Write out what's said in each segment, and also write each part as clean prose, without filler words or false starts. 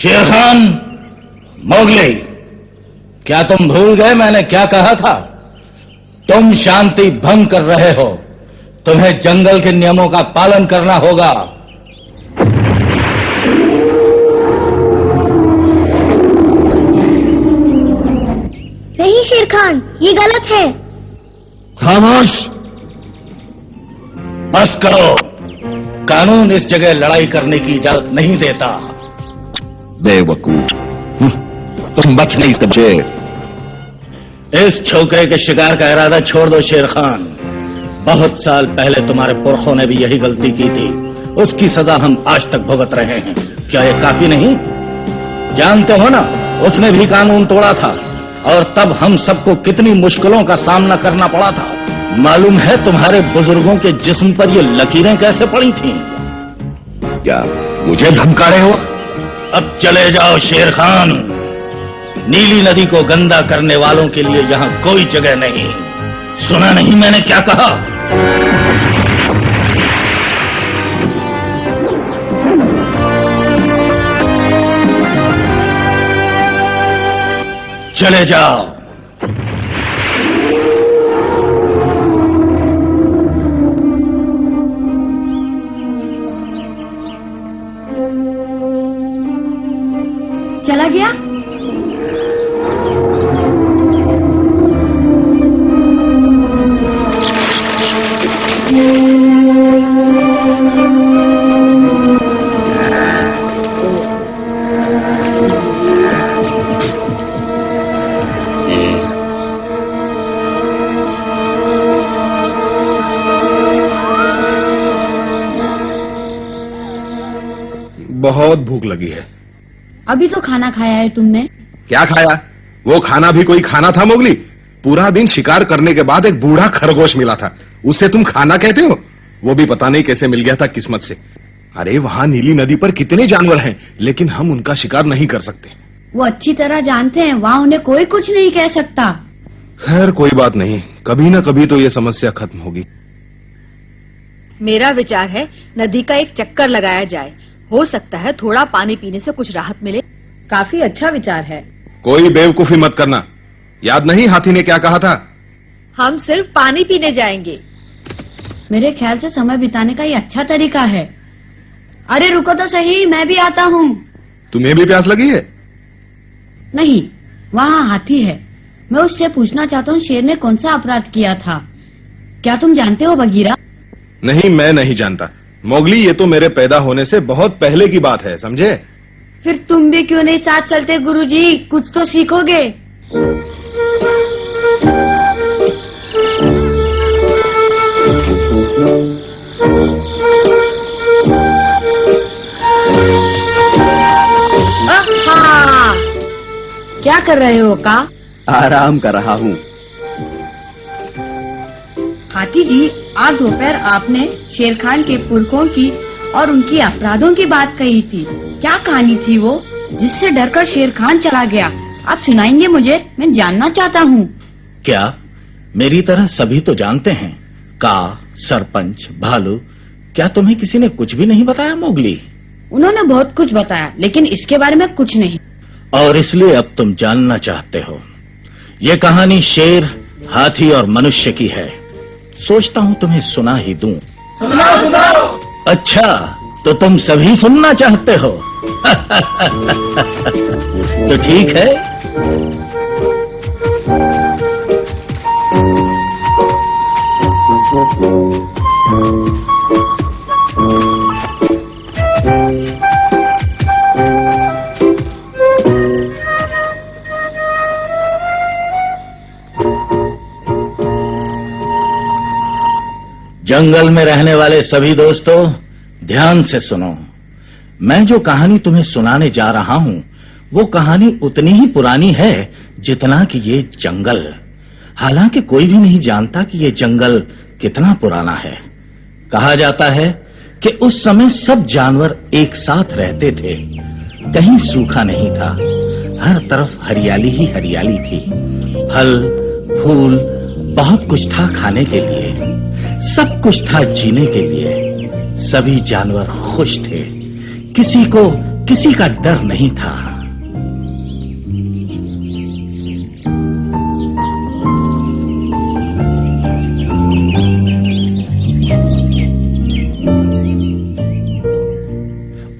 शेर खान, मोगली, क्या तुम भूल गए मैंने क्या कहा था? तुम शांति भंग कर रहे हो, तुम्हें जंगल के नियमों का पालन करना होगा। नहीं शेर खान, ये गलत है। खामोश, बस करो। कानून इस जगह लड़ाई करने की इजाजत नहीं देता। बेवकूफ, तुम बच नहीं सकते। इस छोकरे के शिकार का इरादा छोड़ दो शेर खान। बहुत साल पहले तुम्हारे पुरखों ने भी यही गलती की थी, उसकी सजा हम आज तक भुगत रहे हैं। क्या ये काफी नहीं? जानते हो ना, उसने भी कानून तोड़ा था और तब हम सबको कितनी मुश्किलों का सामना करना पड़ा था। मालूम है तुम्हारे बुजुर्गों के जिस्म पर ये लकीरें कैसे पड़ी थीं? क्या मुझे धमका रहे हो? अब चले जाओ शेर खान। नीली नदी को गंदा करने वालों के लिए यहाँ कोई जगह नहीं। सुना नहीं मैंने क्या कहा? चले जाओ। चला गया? बहुत भूख लगी है। अभी तो खाना खाया है तुमने। क्या खाया? वो खाना भी कोई खाना था मोगली? पूरा दिन शिकार करने के बाद एक बूढ़ा खरगोश मिला था, उसे तुम खाना कहते हो? वो भी पता नहीं कैसे मिल गया था किस्मत से। अरे वहां नीली नदी पर कितने जानवर हैं, लेकिन हम उनका शिकार नहीं कर सकते। वो अच्छी तरह जानते हैं, वहाँ उन्हें कोई कुछ नहीं कह सकता। खैर कोई बात नहीं, कभी न कभी तो ये समस्या खत्म होगी। मेरा विचार है नदी का एक चक्कर लगाया जाए, हो सकता है थोड़ा पानी पीने से कुछ राहत मिले। काफी अच्छा विचार है। कोई बेवकूफी मत करना। याद नहीं हाथी ने क्या कहा था? हम सिर्फ पानी पीने जाएंगे। मेरे ख्याल से समय बिताने का ये अच्छा तरीका है। अरे रुको तो सही, मैं भी आता हूँ। तुम्हें भी प्यास लगी है? नहीं, वहाँ हाथी है। मैं उससे पूछना चाहता हूँ शेर ने कौन सा अपराध किया था। क्या तुम जानते हो बगीरा? नहीं, मैं नहीं जानता मोगली। ये तो मेरे पैदा होने से बहुत पहले की बात है, समझे? फिर तुम भी क्यों नहीं साथ चलते गुरुजी, कुछ तो सीखोगे। आहा! क्या कर रहे हो का? आराम कर रहा हूँ। हाथी जी, आज दोपहर आपने शेर खान के पुरखों की और उनकी अपराधों की बात कही थी। क्या कहानी थी वो, जिससे डरकर शेर खान चला गया? आप सुनाएंगे मुझे, मैं जानना चाहता हूँ। क्या मेरी तरह सभी तो जानते हैं? का, सरपंच, भालू, क्या तुम्हें किसी ने कुछ भी नहीं बताया मोगली? उन्होंने बहुत कुछ बताया, लेकिन इसके बारे में कुछ नहीं। और इसलिए अब तुम जानना चाहते हो। ये कहानी शेर, हाथी और मनुष्य की है। सोचता हूँ तुम्हें सुना ही दूं। सुनाओ। अच्छा, तो तुम सभी सुनना चाहते हो? तो ठीक है। जंगल में रहने वाले सभी दोस्तों, ध्यान से सुनो। मैं जो कहानी तुम्हें सुनाने जा रहा हूं, वो कहानी उतनी ही पुरानी है जितना कि ये जंगल। हालांकि कोई भी नहीं जानता कि ये जंगल कितना पुराना है। कहा जाता है कि उस समय सब जानवर एक साथ रहते थे। कहीं सूखा नहीं था, हर तरफ हरियाली ही हरियाली थी। फल, फूल, बहुत कुछ था खाने के लिए, सब कुछ था जीने के लिए। सभी जानवर खुश थे, किसी को किसी का डर नहीं था।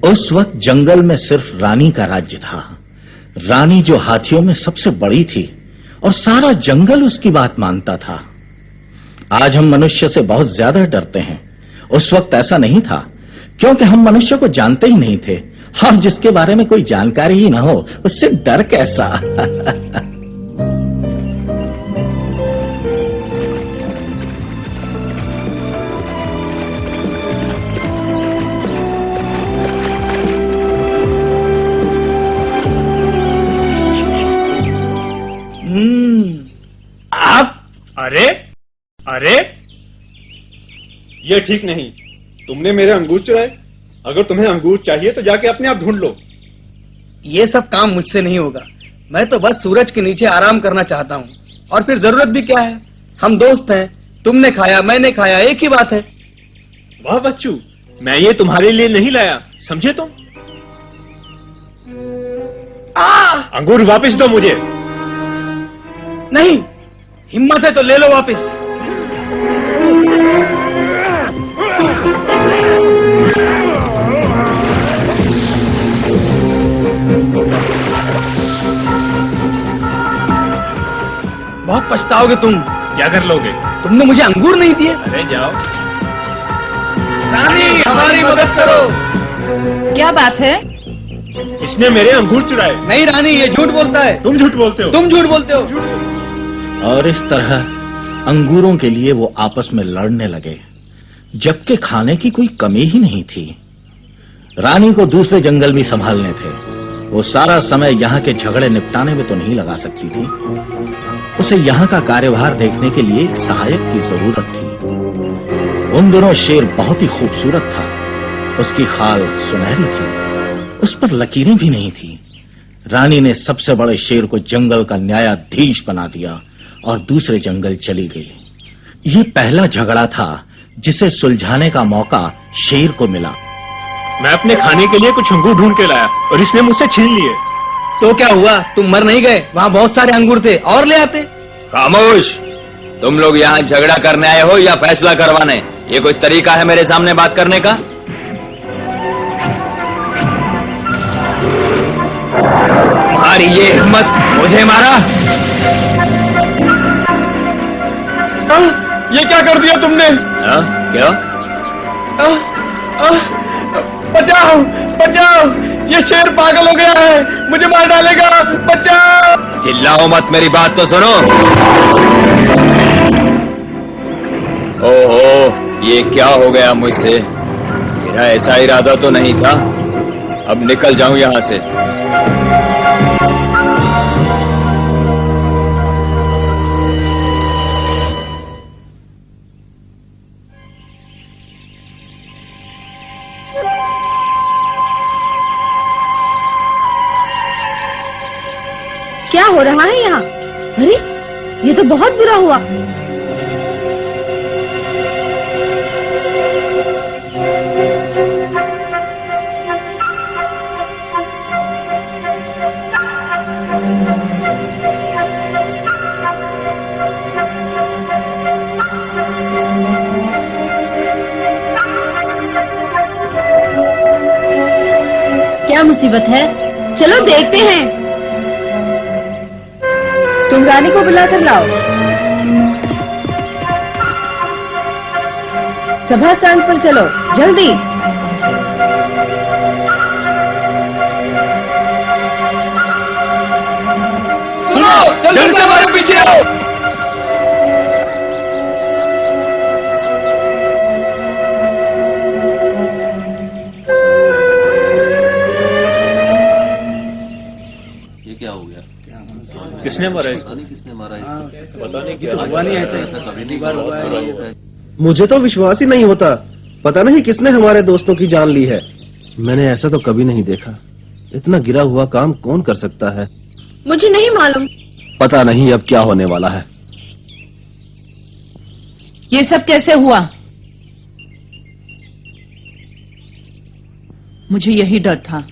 उस वक्त जंगल में सिर्फ रानी का राज्य था। रानी जो हाथियों में सबसे बड़ी थी और सारा जंगल उसकी बात मानता था। आज हम मनुष्य से बहुत ज्यादा डरते हैं। उस वक्त ऐसा नहीं था, क्योंकि हम मनुष्य को जानते ही नहीं थे। और जिसके बारे में कोई जानकारी ही ना हो, उससे डर कैसा। आप अरे अरे ये ठीक नहीं। तुमने मेरे अंगूर चुराए। अगर तुम्हें अंगूर चाहिए तो जाके अपने आप ढूंढ लो। ये सब काम मुझसे नहीं होगा। मैं तो बस सूरज के नीचे आराम करना चाहता हूँ। और फिर जरूरत भी क्या है? हम दोस्त हैं। तुमने खाया, मैंने खाया, एक ही बात है। वाह बच्चू, मैं ये तुम्हारे लिए नहीं लाया, समझे तुम? अंगूर वापस दो मुझे। नहीं, हिम्मत है तो ले लो वापस। बहुत पछताओगे तुम। क्या कर लोगे? तुमने मुझे अंगूर नहीं दिए। अरे जाओ। रानी, हमारी मदद करो। क्या बात है? इसने मेरे अंगूर चुराए। नहीं रानी, ये झूठ बोलता है। तुम झूठ बोलते हो। तुम झूठ बोलते हो। और इस तरह अंगूरों के लिए वो आपस में लड़ने लगे, जबकि खाने की कोई कमी ही नहीं थी। रानी को दूसरे जंगल भी संभालने थे। वो सारा समय यहाँ के झगड़े निपटाने में तो नहीं लगा सकती थी। उसे यहाँ का कार्यभार देखने के लिए एक सहायक की जरूरत थी। उन दिनों शेर बहुत ही खूबसूरत था। उसकी खाल सुनहरी थी, उस पर लकीरें भी नहीं थी। रानी ने सबसे बड़े शेर को जंगल का न्यायाधीश बना दिया और दूसरे जंगल चली गई। ये पहला झगड़ा था जिसे सुलझाने का मौका शेर को मिला। मैं अपने खाने के लिए कुछ अंगूर ढूंढ के लाया और इसने मुझसे छीन लिए। तो क्या हुआ? तुम मर नहीं गए? वहाँ बहुत सारे अंगूर थे, और ले आते। खामोश! तुम लोग यहाँ झगड़ा करने आए हो या फैसला करवाने? ये कोई तरीका है मेरे सामने बात करने का? तुम्हारी ये हिम्मत मुझे मारा? ये क्या कर दिया तुमने? क्या? बचाओ, बचाओ! ये शेर पागल हो गया है, मुझे मार डालेगा। बचाओ! चिल्लाओ मत, मेरी बात तो सुनो। ओहो, ये क्या हो गया मुझसे? मेरा ऐसा इरादा तो नहीं था। अब निकल जाऊं यहाँ से। क्या हो रहा है यहाँ? अरे, ये तो बहुत बुरा हुआ। क्या मुसीबत है? चलो देखते हैं। तुम रानी को बुलाकर लाओ। सभा स्थान पर चलो, जल्दी। सुनो, जल्दी से हमारे पीछे आओ। किसने मारा इसको? पता नहीं क्या हुआ। नहीं ऐसा कभी नहीं। मुझे तो विश्वास ही नहीं होता। पता नहीं किसने हमारे दोस्तों की जान ली है। मैंने ऐसा तो कभी नहीं देखा। इतना गिरा हुआ काम कौन कर सकता है? मुझे नहीं मालूम। पता नहीं अब क्या होने वाला है। ये सब कैसे हुआ? मुझे यही डर था।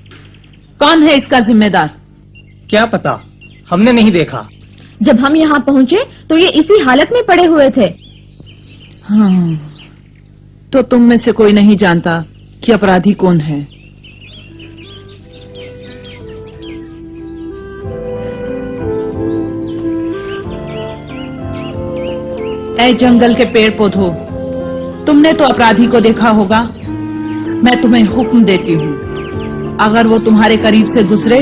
कौन है इसका जिम्मेदार? क्या पता, हमने नहीं देखा। जब हम यहाँ पहुँचे तो ये इसी हालत में पड़े हुए थे। हाँ, तो तुम में से कोई नहीं जानता कि अपराधी कौन है? ऐ जंगल के पेड़ पौधों, तुमने तो अपराधी को देखा होगा। मैं तुम्हें हुक्म देती हूँ, अगर वो तुम्हारे करीब से गुजरे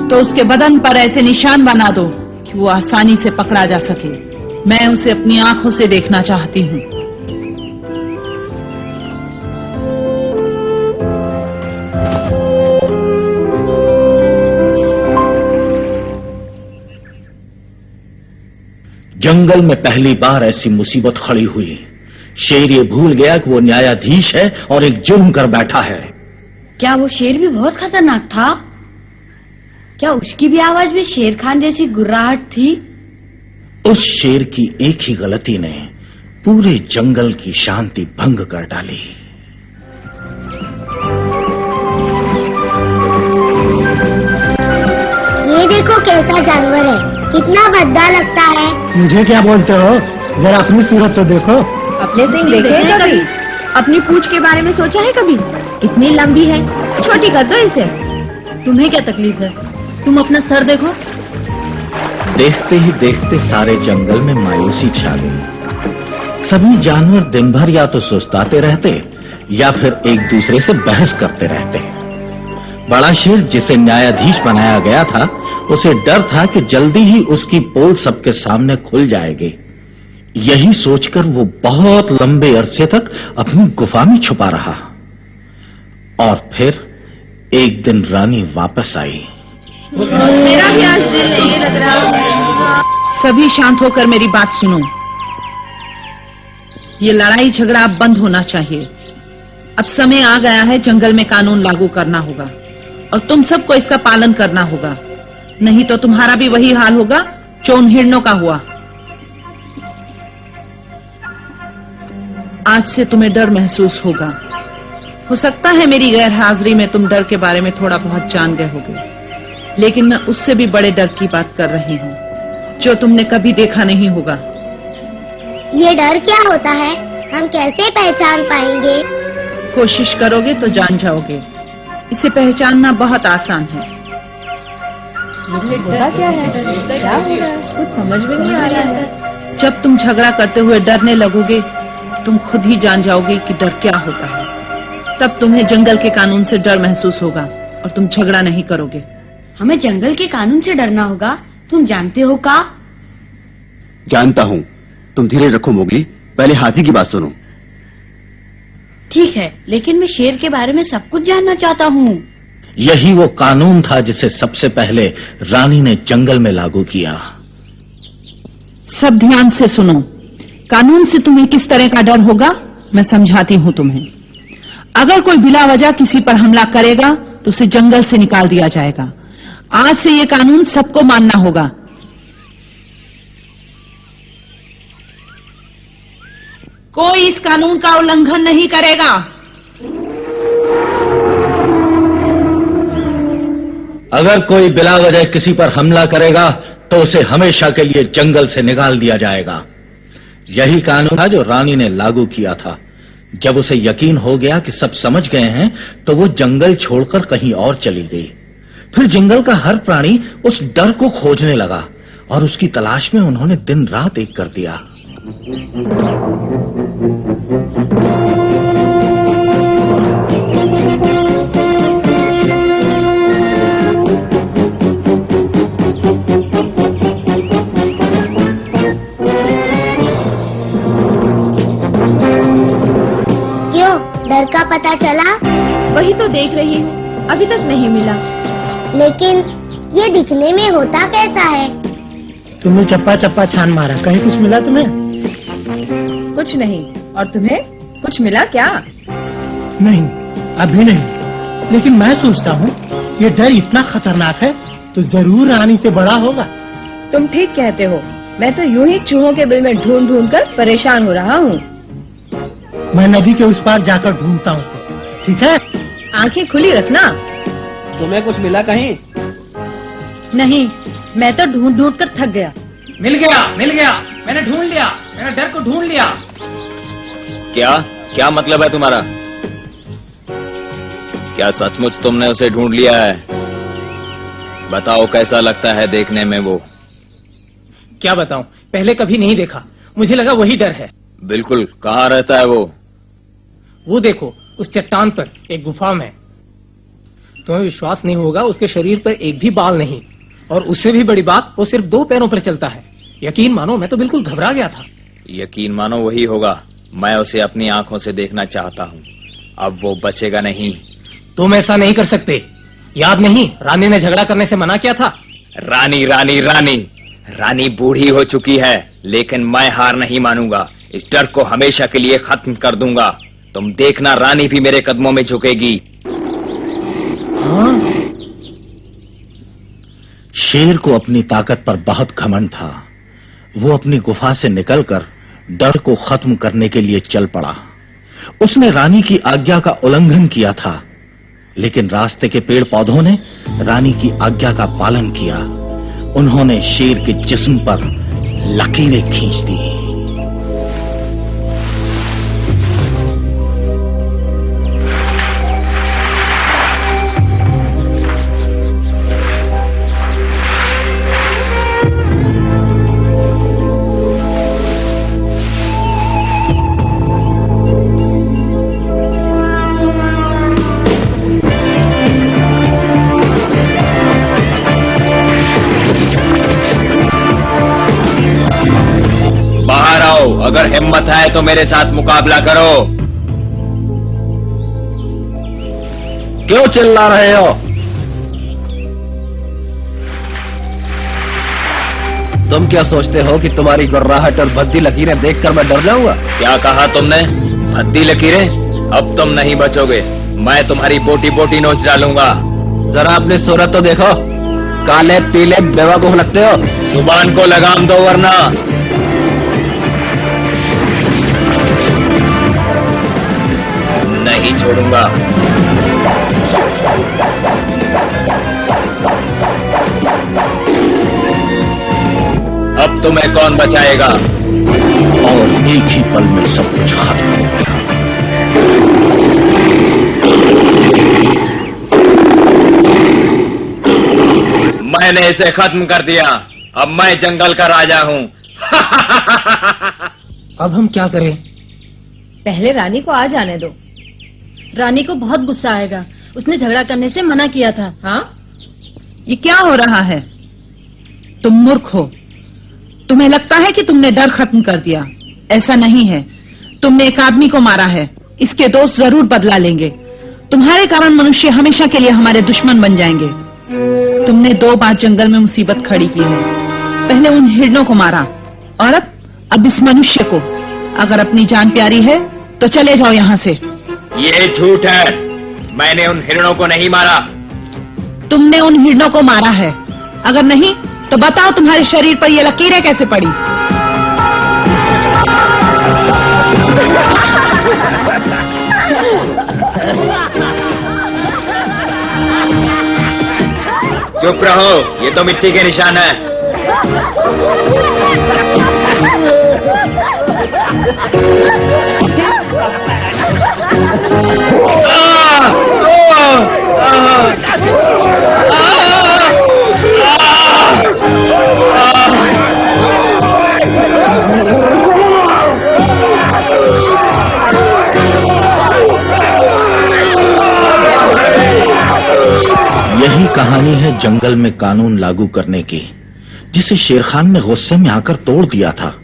तो उसके बदन पर ऐसे निशान बना दो कि वो आसानी से पकड़ा जा सके। मैं उसे अपनी आंखों से देखना चाहती हूँ। जंगल में पहली बार ऐसी मुसीबत खड़ी हुई। शेर ये भूल गया कि वो न्यायाधीश है और एक जुर्म कर बैठा है। क्या वो शेर भी बहुत खतरनाक था? क्या उसकी भी आवाज में शेर खान जैसी गुर्राहट थी? उस शेर की एक ही गलती ने पूरे जंगल की शांति भंग कर डाली। ये देखो कैसा जानवर है, कितना भद्दा लगता है। मुझे क्या बोलते हो? जरा अपनी सूरत तो देखो। अपने सिंह देखे हैं कभी? अपनी पूंछ के बारे में सोचा है कभी? कितनी लंबी है, छोटी कर दो इसे। तुम्हें क्या तकलीफ है? तुम अपना सर देखो। देखते ही देखते सारे जंगल में मायूसी छा गई। सभी जानवर दिन भर या तो सुस्ताते रहते या फिर एक दूसरे से बहस करते रहते। बड़ा शेर जिसे न्यायाधीश बनाया गया था, उसे डर था कि जल्दी ही उसकी पोल सबके सामने खुल जाएगी। यही सोचकर वो बहुत लंबे अरसे तक अपनी गुफा में छुपा रहा। और फिर एक दिन रानी वापस आई। मेरा भी आज दिल नहीं लग रहा। सभी शांत होकर मेरी बात सुनो। ये लड़ाई झगड़ा अब बंद होना चाहिए। अब समय आ गया है, जंगल में कानून लागू करना होगा और तुम सबको इसका पालन करना होगा, नहीं तो तुम्हारा भी वही हाल होगा जो उन हिरणों का हुआ। आज से तुम्हें डर महसूस होगा। हो सकता है मेरी गैर हाजिरी में तुम डर के बारे में थोड़ा बहुत जान गए होगे, लेकिन मैं उससे भी बड़े डर की बात कर रही हूँ जो तुमने कभी देखा नहीं होगा। ये डर क्या होता है? हम कैसे पहचान पाएंगे? कोशिश करोगे तो जान जाओगे। इसे पहचानना बहुत आसान है। होता क्या है? क्या हो रहा है? कुछ समझ में नहीं आ रहा है। जब तुम झगड़ा करते हुए डरने लगोगे, तुम खुद ही जान जाओगे कि डर क्या होता है। तब तुम्हें जंगल के कानून से डर महसूस होगा और तुम झगड़ा नहीं करोगे। हमें जंगल के कानून से डरना होगा, तुम जानते हो का? जानता हूँ। तुम धीरे रखो मोगली, पहले हाथी की बात सुनो। ठीक है, लेकिन मैं शेर के बारे में सब कुछ जानना चाहता हूँ। यही वो कानून था जिसे सबसे पहले रानी ने जंगल में लागू किया। सब ध्यान से सुनो। कानून से तुम्हें किस तरह का डर होगा मैं समझाती हूँ तुम्हें। अगर कोई बिला वजह किसी पर हमला करेगा तो उसे जंगल से निकाल दिया जाएगा। आज से ये कानून सबको मानना होगा। कोई इस कानून का उल्लंघन नहीं करेगा। अगर कोई बिला वजह किसी पर हमला करेगा तो उसे हमेशा के लिए जंगल से निकाल दिया जाएगा। यही कानून था जो रानी ने लागू किया था। जब उसे यकीन हो गया कि सब समझ गए हैं तो वो जंगल छोड़कर कहीं और चली गई। फिर जंगल का हर प्राणी उस डर को खोजने लगा और उसकी तलाश में उन्होंने दिन रात एक कर दिया। क्यों, डर का पता चला? वही तो देख रही हूँ, अभी तक नहीं मिला। लेकिन ये दिखने में होता कैसा है? तुमने चप्पा चप्पा छान मारा, कहीं कुछ मिला तुम्हें? कुछ नहीं। और तुम्हें कुछ मिला क्या? नहीं, अभी नहीं। लेकिन मैं सोचता हूँ ये डर इतना खतरनाक है तो जरूर रानी से बड़ा होगा। तुम ठीक कहते हो। मैं तो यूं ही चूहों के बिल में ढूंढ ढूंढ कर परेशान हो रहा हूँ। मैं नदी के उस पार जाकर ढूंढता हूँ उसे, ठीक है? आंखें खुली रखना। तुम्हें कुछ मिला कहीं? नहीं, मैं तो ढूंढ ढूंढ कर थक गया। मिल गया, मैंने ढूंढ लिया, मैंने डर को ढूंढ लिया। क्या क्या मतलब है तुम्हारा? क्या सचमुच तुमने उसे ढूंढ लिया है? बताओ कैसा लगता है देखने में वो? क्या बताऊं, पहले कभी नहीं देखा, मुझे लगा वही डर है। बिल्कुल, कहाँ रहता है वो? वो देखो, उस चट्टान पर एक गुफा में। तुम्हें विश्वास नहीं होगा, उसके शरीर पर एक भी बाल नहीं, और उससे भी बड़ी बात, वो सिर्फ 2 पैरों पर चलता है। यकीन मानो, मैं तो बिल्कुल घबरा गया था। यकीन मानो वही होगा। मैं उसे अपनी आंखों से देखना चाहता हूँ। अब वो बचेगा नहीं। तुम ऐसा नहीं कर सकते। याद नहीं, रानी ने झगड़ा करने से मना किया था। रानी रानी रानी रानी बूढ़ी हो चुकी है, लेकिन मैं हार नहीं मानूंगा। इस डर को हमेशा के लिए खत्म कर दूंगा। तुम देखना, रानी भी मेरे कदमों में झुकेगी। हाँ? शेर को अपनी ताकत पर बहुत घमंड था। वो अपनी गुफा से निकलकर डर को खत्म करने के लिए चल पड़ा। उसने रानी की आज्ञा का उल्लंघन किया था, लेकिन रास्ते के पेड़ पौधों ने रानी की आज्ञा का पालन किया। उन्होंने शेर के जिस्म पर लकीरें खींच दी। अगर हिम्मत है तो मेरे साथ मुकाबला करो। क्यों चिल्ला रहे हो? तुम क्या सोचते हो कि तुम्हारी गुर्राहट और भद्दी लकीरें देखकर मैं डर जाऊंगा? क्या कहा तुमने? भद्दी लकीरें? अब तुम नहीं बचोगे। मैं तुम्हारी बोटी बोटी नोच डालूंगा। जरा अपनी सूरत तो देखो, काले पीले बेवकूफ लगते हो। जुबान को लगाम दो वरना। नहीं छोड़ूंगा। अब तुम्हें कौन बचाएगा? और एक ही पल में सब कुछ खत्म हो गया। मैंने इसे खत्म कर दिया। अब मैं जंगल का राजा हूँ। अब हम क्या करें? पहले रानी को आ जाने दो। रानी को बहुत गुस्सा आएगा, उसने झगड़ा करने से मना किया था। हाँ? ये क्या हो रहा है? तुम मूर्ख हो। तुम्हें लगता है कि तुमने डर खत्म कर दिया। ऐसा नहीं है। तुमने एक आदमी को मारा है, इसके दोस्त जरूर बदला लेंगे। तुम्हारे कारण मनुष्य हमेशा के लिए हमारे दुश्मन बन जाएंगे। तुमने 2 बार जंगल में मुसीबत खड़ी की है। पहले उन हिरणों को मारा और अब इस मनुष्य को। अगर अपनी जान प्यारी है तो चले जाओ यहाँ से। ये झूठ है। मैंने उन हिरणों को नहीं मारा। तुमने उन हिरणों को मारा है। अगर नहीं तो बताओ तुम्हारे शरीर पर ये लकीरें कैसे पड़ी? चुप रहो, ये तो मिट्टी के निशान है। यही कहानी है जंगल में कानून लागू करने की, जिसे शेर खान ने गुस्से में आकर तोड़ दिया था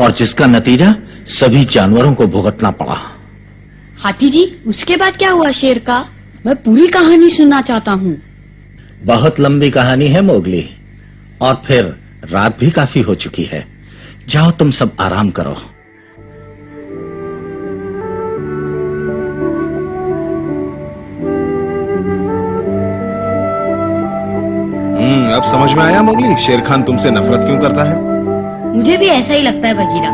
और जिसका नतीजा सभी जानवरों को भुगतना पड़ा। हाथी जी, उसके बाद क्या हुआ शेर का? मैं पूरी कहानी सुनना चाहता हूँ। बहुत लंबी कहानी है मोगली, और फिर रात भी काफी हो चुकी है। जाओ तुम सब आराम करो। अब समझ में आया मोगली, शेर खान तुमसे नफरत क्यों करता है? मुझे भी ऐसा ही लगता है बगीरा।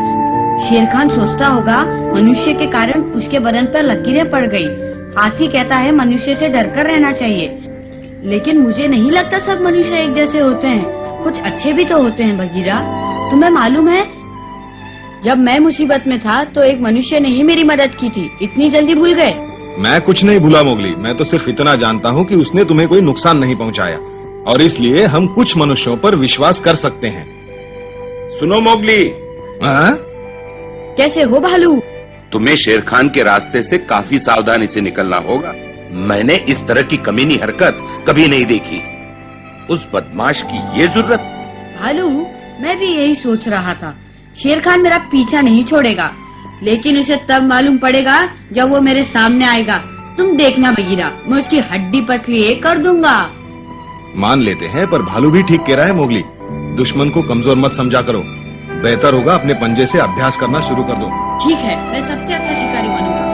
शेर खान सोचता होगा मनुष्य के कारण उसके बदन पर लकीरें पड़ गई। हाथी कहता है मनुष्य से डरकर रहना चाहिए। लेकिन मुझे नहीं लगता सब मनुष्य एक जैसे होते हैं। कुछ अच्छे भी तो होते हैं बगीरा। तुम्हें मालूम है, जब मैं मुसीबत में था तो एक मनुष्य ने ही मेरी मदद की थी। इतनी जल्दी भूल गए? मैं कुछ नहीं भूला मोगली, मैं तो सिर्फ इतना जानता हूँ कि उसने तुम्हें कोई नुकसान नहीं पहुँचाया और इसलिए हम कुछ मनुष्यों पर विश्वास कर सकते हैं। सुनो मोगली। हाँ? कैसे हो भालू? तुम्हें शेर खान के रास्ते से काफी सावधानी से निकलना होगा। मैंने इस तरह की कमीनी हरकत कभी नहीं देखी। उस बदमाश की ये जरूरत? भालू, मैं भी यही सोच रहा था। शेर खान मेरा पीछा नहीं छोड़ेगा, लेकिन उसे तब मालूम पड़ेगा जब वो मेरे सामने आएगा। तुम देखना बगीरा, मैं उसकी हड्डी पसली एक कर दूंगा। मान लेते हैं, पर भालू भी ठीक कह रहा है मोगली। दुश्मन को कमजोर मत समझा करो। बेहतर होगा अपने पंजे से अभ्यास करना शुरू कर दो। ठीक है, मैं सबसे अच्छा शिकारी बनूंगा।